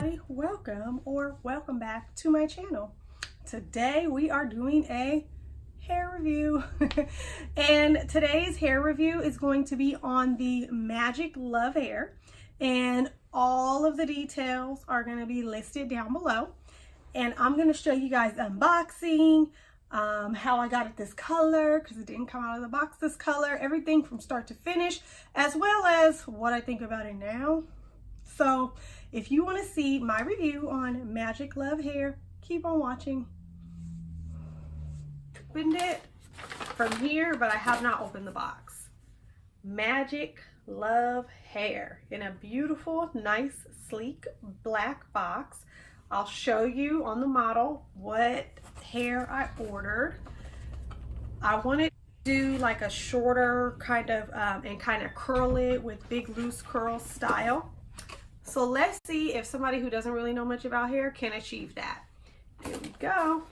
everybody, welcome back to my channel. Today we are doing a hair review and today's hair review is going to be on the Magic Love hair, and all of the details are going to be listed down below, and I'm going to show you guys unboxing, how I got it this color because it didn't come out of the box this color, everything from start to finish, as well as what I think about it now. So if you want to see my review on Magic Love hair, keep on watching. Opened it from here, but I have not opened the box. Magic Love hair in a beautiful, nice, sleek black box. I'll show you on the model what hair I ordered. I wanted to do like a shorter kind of and kind of curl it with big loose curl style. So let's see if somebody who doesn't really know much about hair can achieve that. Here we go.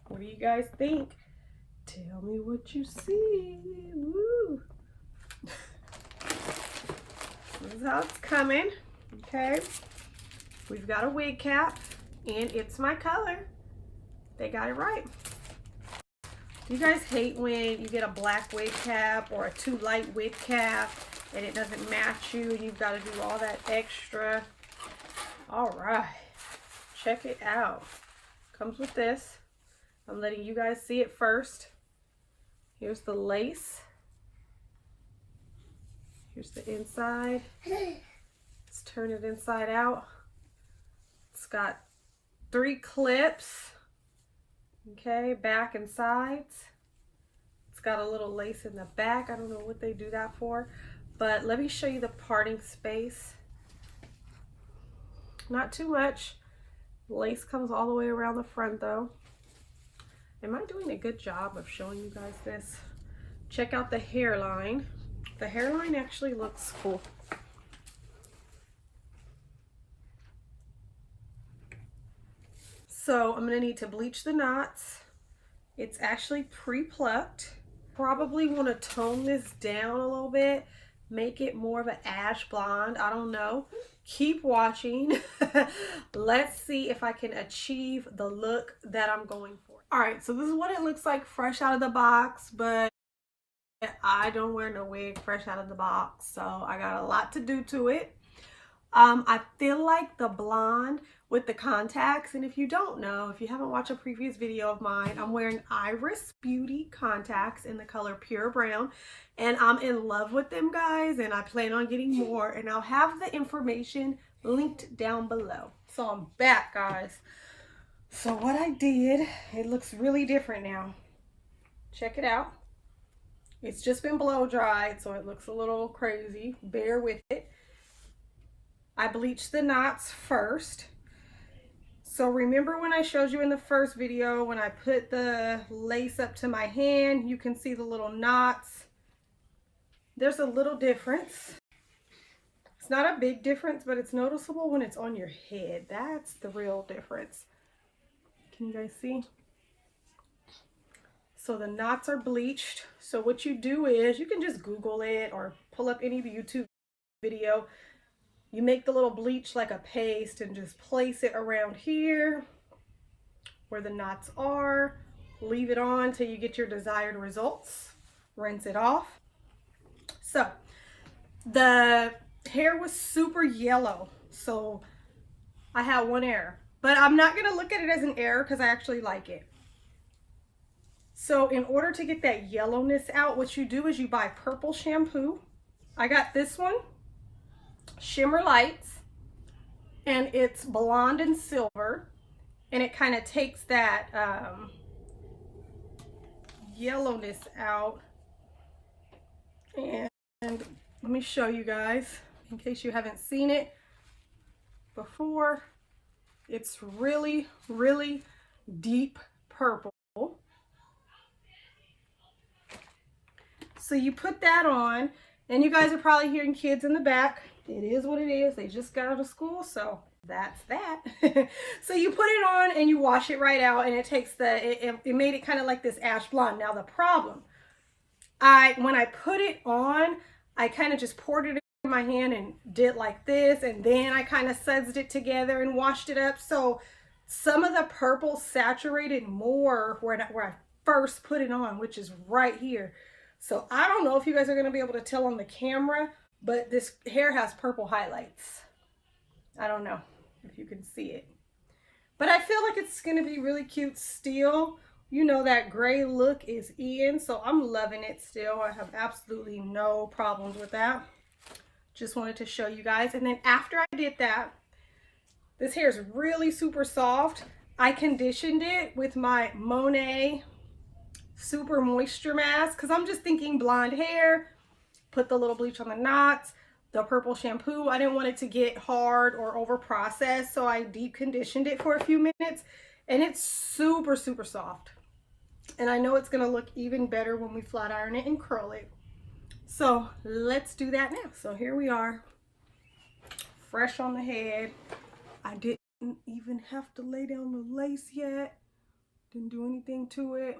What do you guys think? Tell me what you see. Woo. This is how it's coming. Okay. We've got a wig cap and it's my color. They got it right. You guys hate when you get a black wig cap or a too light wig cap and it doesn't match you and you've got to do all that extra. All right, check it out. Comes with this. I'm letting you guys see it first. Here's the lace. Here's the inside. Let's turn it inside out. It's got 3 clips, okay, back and sides. It's got a little lace in the back. I don't know what they do that for. But let me show you the parting space. Not too much. Lace comes all the way around the front though. Am I doing a good job of showing you guys this? Check out the hairline. The hairline actually looks cool. So I'm gonna need to bleach the knots. It's actually pre-plucked. Probably wanna tone this down a little bit. Make it more of an ash blonde. I don't know. Keep watching. Let's see if I can achieve the look that I'm going for. All right, so this is what it looks like fresh out of the box, but I don't wear no wig fresh out of the box, so I got a lot to do to it. I feel like the blonde with the contacts, and if you don't know, if you haven't watched a previous video of mine, I'm wearing Iris Beauty contacts in the color Pure Brown, and I'm in love with them, guys, and I plan on getting more, and I'll have the information linked down below. So I'm back, guys. So what I did, it looks really different now. Check it out. It's just been blow dried, so it looks a little crazy. Bear with it. I bleached the knots first. So remember when I showed you in the first video when I put the lace up to my hand, you can see the little knots. There's a little difference. It's not a big difference, but it's noticeable when it's on your head. That's the real difference. Can you guys see? So the knots are bleached. So what you do is you can just Google it or pull up any YouTube video. You make the little bleach like a paste and just place it around here where the knots are. Leave it on till you get your desired results. Rinse it off. So the hair was super yellow, so I had one error. But I'm not going to look at it as an error because I actually like it. So in order to get that yellowness out, what you do is you buy purple shampoo. I got this one. Shimmer Lights, and it's blonde and silver, and it kind of takes that yellowness out. And let me show you guys in case you haven't seen it before. It's really, really deep purple. So you put that on, and you guys are probably hearing kids in the back. It is what it is. They just got out of school, so that's that. So you put it on and you wash it right out, and it takes it made it kind of like this ash blonde. Now the problem, when I put it on, I kind of just poured it my hand and did like this, and then I kind of sudsed it together and washed it up. So some of the purple saturated more where I first put it on, which is right here. So I don't know if you guys are going to be able to tell on the camera, but this hair has purple highlights. I don't know if you can see it, but I feel like it's going to be really cute still. You know, that gray look is in, so I'm loving it still. I have absolutely no problems with that. Just wanted to show you guys. And then after I did that, this hair is really super soft. I conditioned it with my Monet Super Moisture Mask because I'm just thinking blonde hair, put the little bleach on the knots, the purple shampoo. I didn't want it to get hard or over processed, so I deep conditioned it for a few minutes, and it's super, super soft. And I know it's gonna look even better when we flat iron it and curl it. So let's do that now. So here we are, fresh on the head. I didn't even have to lay down the lace yet. Didn't do anything to it.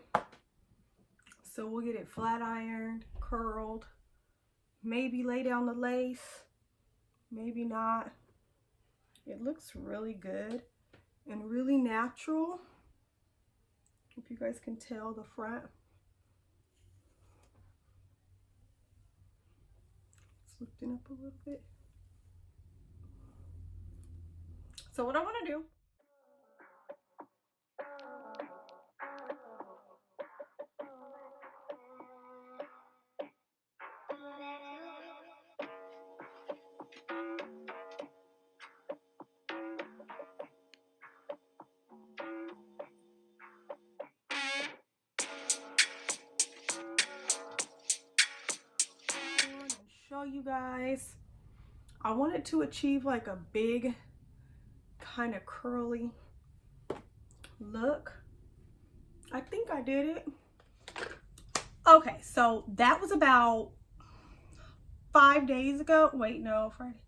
So we'll get it flat ironed, curled, maybe lay down the lace, maybe not. It looks really good and really natural. If you guys can tell the front. It's lifting up a little bit. So what I want to do, show you guys, I wanted to achieve like a big kind of curly look. I think I did it. Okay, so that was about 5 days ago. Wait, no, Friday.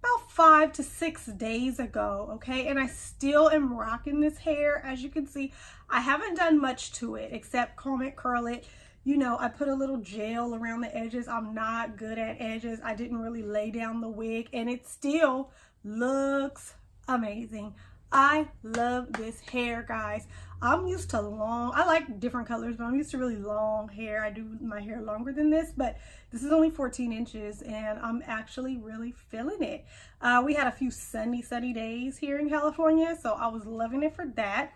About 5 to 6 days ago, okay? And I still am rocking this hair. As you can see, I haven't done much to it except comb it, curl it. You know, I put a little gel around the edges. I'm not good at edges. I didn't really lay down the wig, and it still looks amazing. I love this hair, guys. I'm used to long, I like different colors, but I'm used to really long hair. I do my hair longer than this, but this is only 14 inches, and I'm actually really feeling it. We had a few sunny days here in California, so I was loving it for that.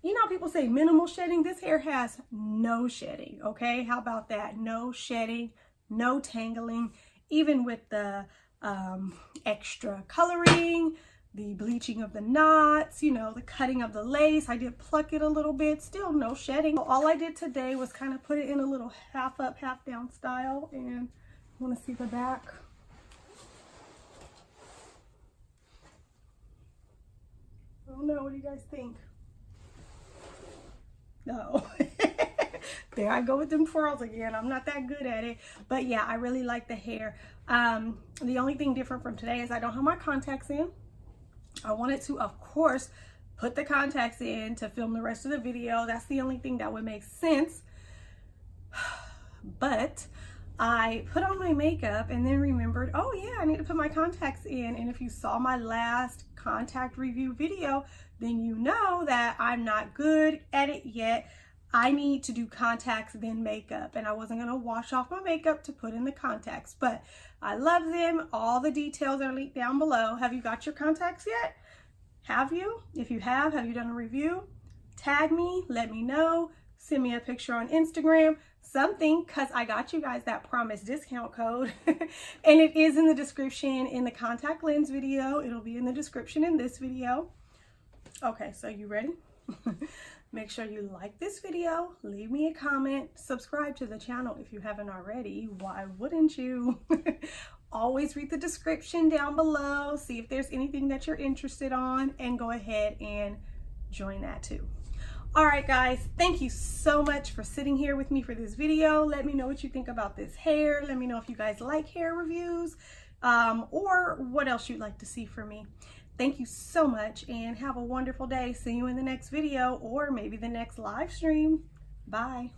You know, people say minimal shedding. This hair has no shedding, okay? How about that? No shedding, no tangling, even with the extra coloring, the bleaching of the knots, you know, the cutting of the lace. I did pluck it a little bit, still no shedding. All I did today was kind of put it in a little half up, half down style, and I want to see the back. I don't know, what do you guys think? No. There I go with them twirls again. I'm not that good at it, but yeah, I really like the hair. The only thing different from today is I don't have my contacts in. I wanted to, of course, put the contacts in to film the rest of the video. That's the only thing that would make sense. But I put on my makeup and then remembered, oh yeah, I need to put my contacts in. And if you saw my last contact review video, then you know that I'm not good at it yet. I need to do contacts then makeup, and I wasn't going to wash off my makeup to put in the contacts, but I love them. All the details are linked down below. Have you got your contacts yet? Have you? If you have you done a review? Tag me, let me know, send me a picture on Instagram, something, because I got you guys that promise discount code and it is in the description in the contact lens video. It'll be in the description in this video. Okay, so you ready? Make sure you like this video, leave me a comment, subscribe to the channel if you haven't already. Why wouldn't you? Always read the description down below, see if there's anything that you're interested on, and go ahead and join that too. All right, guys, thank you so much for sitting here with me for this video. Let me know what you think about this hair. Let me know if you guys like hair reviews or what else you'd like to see from me. Thank you so much and have a wonderful day. See you in the next video or maybe the next live stream. Bye.